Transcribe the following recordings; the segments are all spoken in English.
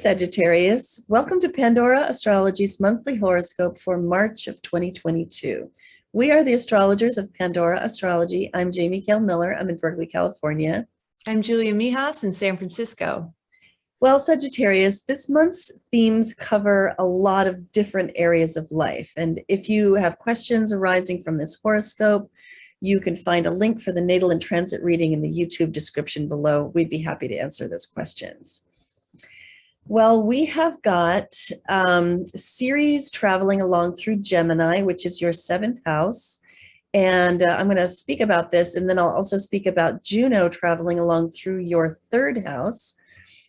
Sagittarius. Welcome to Pandora Astrology's monthly horoscope for March of 2022. We are the astrologers of Pandora Astrology. I'm Jamie Kale Miller. I'm in Berkeley, California. I'm Julia Mijas in San Francisco. Well, Sagittarius, this month's themes cover a lot of different areas of life. And if you have questions arising from this horoscope, you can find a link for the natal and transit reading in the YouTube description below. We'd be happy to answer those questions. Well, we have got Ceres traveling along through Gemini, which is your seventh house. And I'm going to speak about this, and then I'll also speak about Juno traveling along through your third house.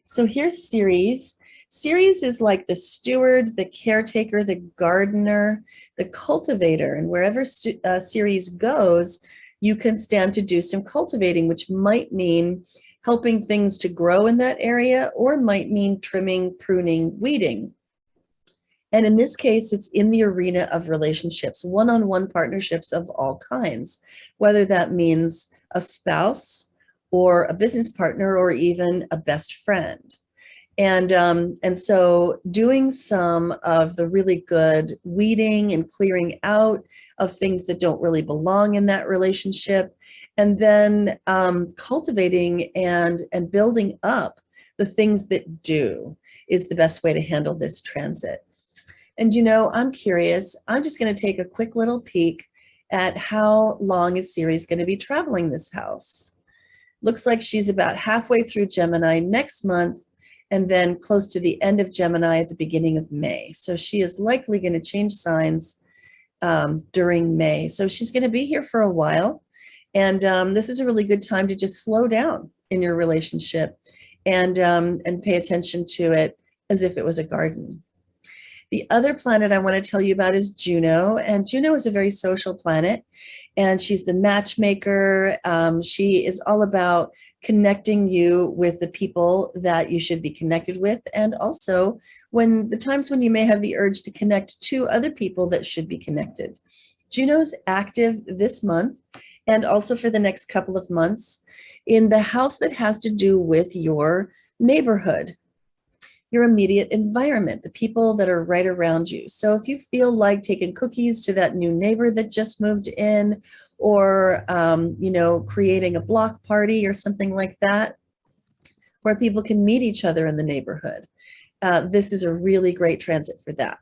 So here's Ceres. Ceres is like the steward, the caretaker, the gardener, the cultivator. And wherever Ceres goes, you can stand to do some cultivating, which might mean helping things to grow in that area, or might mean trimming, pruning, weeding. And in this case, it's in the arena of relationships, one-on-one partnerships of all kinds, whether that means a spouse or a business partner or even a best friend. And so doing some of the really good weeding and clearing out of things that don't really belong in that relationship, and then cultivating and building up the things that do is the best way to handle this transit. And you know, I'm curious, I'm just going to take a quick little peek at how long is Ceres going to be traveling this house. Looks like she's about halfway through Gemini next month, and then close to the end of Gemini at the beginning of May. So she is likely going to change signs during May. So she's going to be here for a while. And this is a really good time to just slow down in your relationship and pay attention to it as if it was a garden. The other planet I want to tell you about is Juno, and Juno is a very social planet, and she's the matchmaker. She is all about connecting you with the people that you should be connected with, and also when the times when you may have the urge to connect to other people that should be connected. Juno's active this month and also for the next couple of months in the house that has to do with your neighborhood, your immediate environment, the people that are right around you. So if you feel like taking cookies to that new neighbor that just moved in, or creating a block party or something like that, where people can meet each other in the neighborhood, this is a really great transit for that.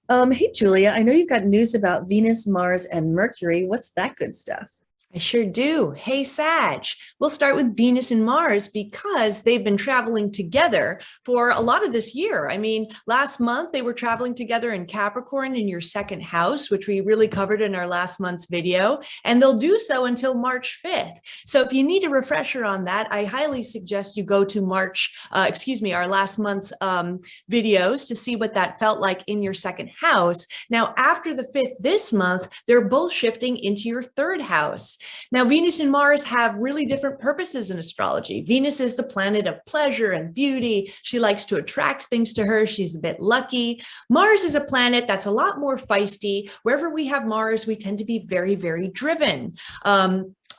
Hey, Julia, I know you've got news about Venus, Mars, and Mercury. What's that good stuff? I sure do. Hey, Sag. We'll start with Venus and Mars because they've been traveling together for a lot of this year. I mean, last month they were traveling together in Capricorn in your second house, which we really covered in our last month's video, and they'll do so until March 5th. So if you need a refresher on that, I highly suggest you go to our last month's videos to see what that felt like in your second house. Now, after the 5th this month, they're both shifting into your third house. Now, Venus and Mars have really different purposes in astrology. Venus is the planet of pleasure and beauty. She likes to attract things to her. She's a bit lucky. Mars is a planet that's a lot more feisty. Wherever we have Mars, we tend to be very, very driven.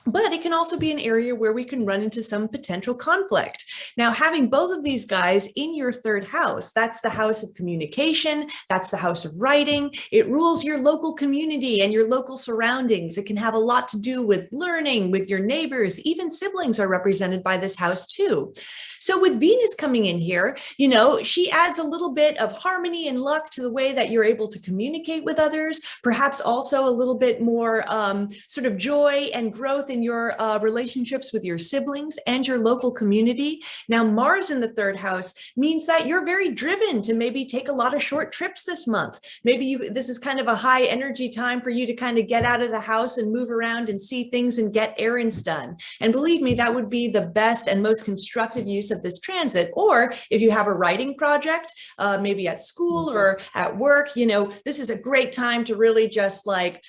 But it can also be an area where we can run into some potential conflict. Now, having both of these guys in your third house, that's the house of communication, that's the house of writing. It rules your local community and your local surroundings. It can have a lot to do with learning, with your neighbors. Even siblings are represented by this house too. So with Venus coming in here, you know, she adds a little bit of harmony and luck to the way that you're able to communicate with others, perhaps also a little bit more sort of joy and growth in your relationships with your siblings and your local community. Now, Mars in the third house means that you're very driven to maybe take a lot of short trips this month. Maybe this is kind of a high energy time for you to kind of get out of the house and move around and see things and get errands done. And believe me, that would be the best and most constructive use of this transit. Or if you have a writing project, maybe at school or at work, you know, this is a great time to really just like,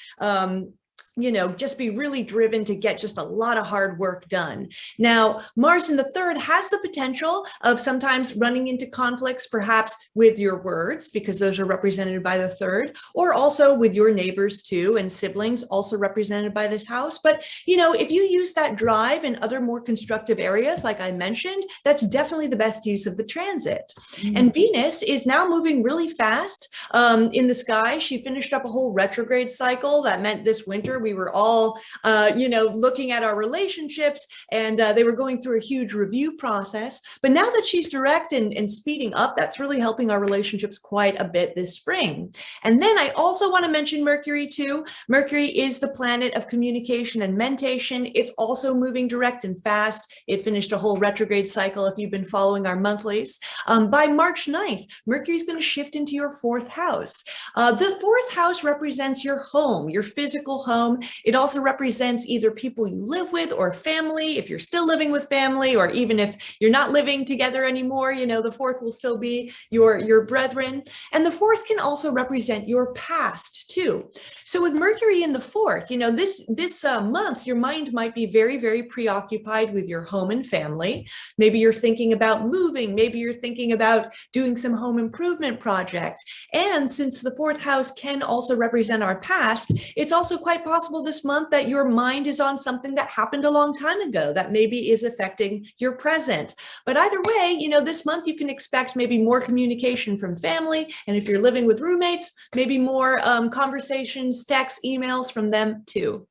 just be really driven to get just a lot of hard work done. Now, Mars in the third has the potential of sometimes running into conflicts, perhaps with your words, because those are represented by the third, or also with your neighbors too, and siblings also represented by this house. But, if you use that drive in other more constructive areas, like I mentioned, that's definitely the best use of the transit. And Venus is now moving really fast in the sky. She finished up a whole retrograde cycle. That meant this winter we were all, looking at our relationships, and they were going through a huge review process. But now that she's direct and speeding up, that's really helping our relationships quite a bit this spring. And then I also want to mention Mercury too. Mercury is the planet of communication and mentation. It's also moving direct and fast. It finished a whole retrograde cycle if you've been following our monthlies. By March 9th, Mercury is going to shift into your fourth house. The fourth house represents your home, your physical home. It also represents either people you live with or family, if you're still living with family, or even if you're not living together anymore, the fourth will still be your brethren. And the fourth can also represent your past too. So with Mercury in the fourth, this month, your mind might be very, very preoccupied with your home and family. Maybe you're thinking about moving. Maybe you're thinking about doing some home improvement projects. And since the fourth house can also represent our past, it's also quite possible this month that your mind is on something that happened a long time ago that maybe is affecting your present. But either way, this month you can expect maybe more communication from family. And if you're living with roommates, maybe more conversations, texts, emails from them too.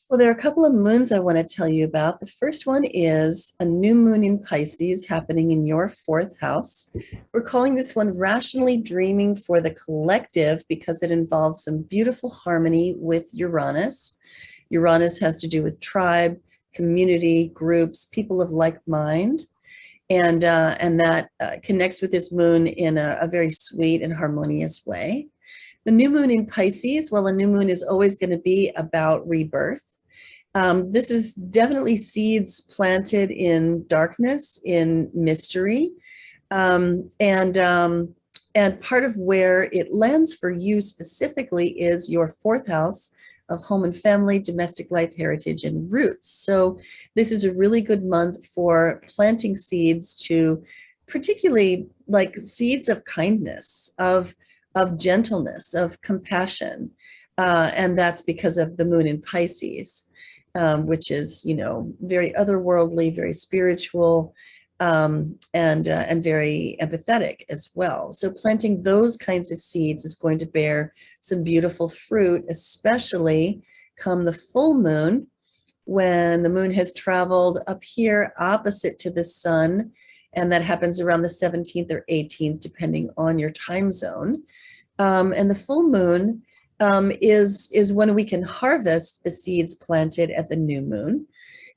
Well, there are a couple of moons I want to tell you about. The first one is a new moon in Pisces happening in your fourth house. We're calling this one Rationally Dreaming for the Collective because it involves some beautiful harmony with Uranus. Uranus has to do with tribe, community, groups, people of like mind. And that connects with this moon in a very sweet and harmonious way. The new moon in Pisces, well, a new moon is always going to be about rebirth. This is definitely seeds planted in darkness, in mystery. And part of where it lands for you specifically is your fourth house of home and family, domestic life, heritage, and roots. So this is a really good month for planting seeds to, particularly like seeds of kindness, of gentleness, of compassion. And that's because of the moon in Pisces, which is, very otherworldly, very spiritual, and very empathetic as well. So planting those kinds of seeds is going to bear some beautiful fruit, especially come the full moon, when the moon has traveled up here opposite to the sun, and that happens around the 17th or 18th, depending on your time zone. And the full moon is when we can harvest the seeds planted at the new moon.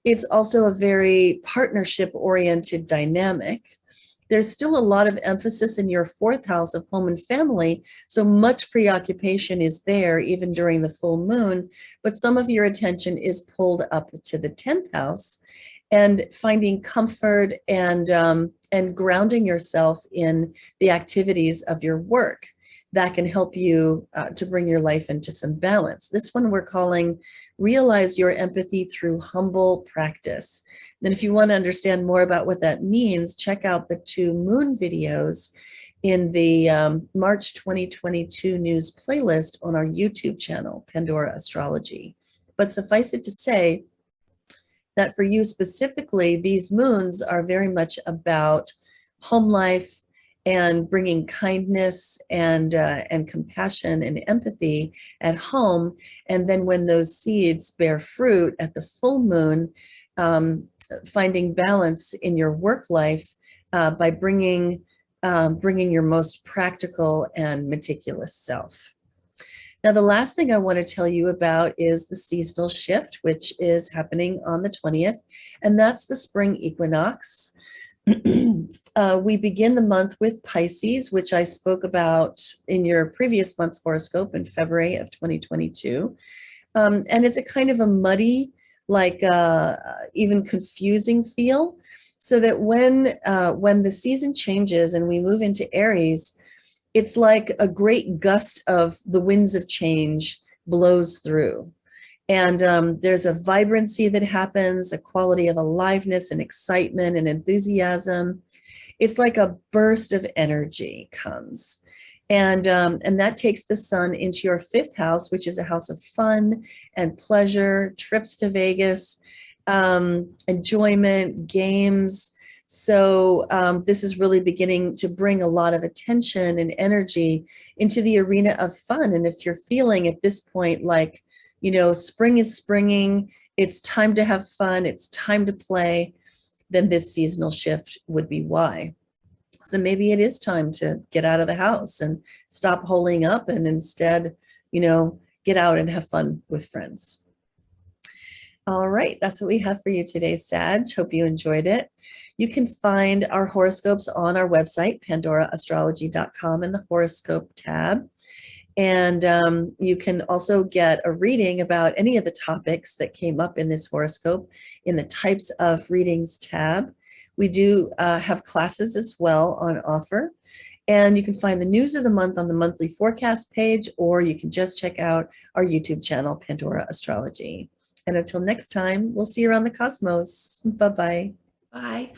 It's also a very partnership-oriented dynamic. There's still a lot of emphasis in your fourth house of home and family, so much preoccupation is there even during the full moon, but some of your attention is pulled up to the 10th house, and finding comfort and grounding yourself in the activities of your work. That can help you to bring your life into some balance. This one we're calling Realize Your Empathy Through Humble Practice. Then if you want to understand more about what that means, check out the 2 moon videos in the March 2022 news playlist on our YouTube channel, Pandora Astrology. But suffice it to say that for you specifically, these moons are very much about home life, and bringing kindness and compassion and empathy at home. And then when those seeds bear fruit at the full moon, finding balance in your work life by bringing your most practical and meticulous self. Now, the last thing I want to tell you about is the seasonal shift, which is happening on the 20th, and that's the spring equinox. We begin the month with Pisces, which I spoke about in your previous month's horoscope in February of 2022. And it's a kind of a muddy, like even confusing feel, so that when the season changes and we move into Aries, it's like a great gust of the winds of change blows through. And there's a vibrancy that happens, a quality of aliveness and excitement and enthusiasm. It's like a burst of energy comes. And that takes the sun into your fifth house, which is a house of fun and pleasure, trips to Vegas, enjoyment, games. So this is really beginning to bring a lot of attention and energy into the arena of fun. And if you're feeling at this point like, spring is springing, it's time to have fun, it's time to play, then this seasonal shift would be why. So maybe it is time to get out of the house and stop holing up and instead, get out and have fun with friends. All right, that's what we have for you today, Sag. Hope you enjoyed it. You can find our horoscopes on our website, pandoraastrology.com, in the horoscope tab. And you can also get a reading about any of the topics that came up in this horoscope in the types of readings tab. We do have classes as well on offer. And you can find the news of the month on the monthly forecast page, or you can just check out our YouTube channel, Pandora Astrology. And until next time, we'll see you around the cosmos. Bye-bye. Bye.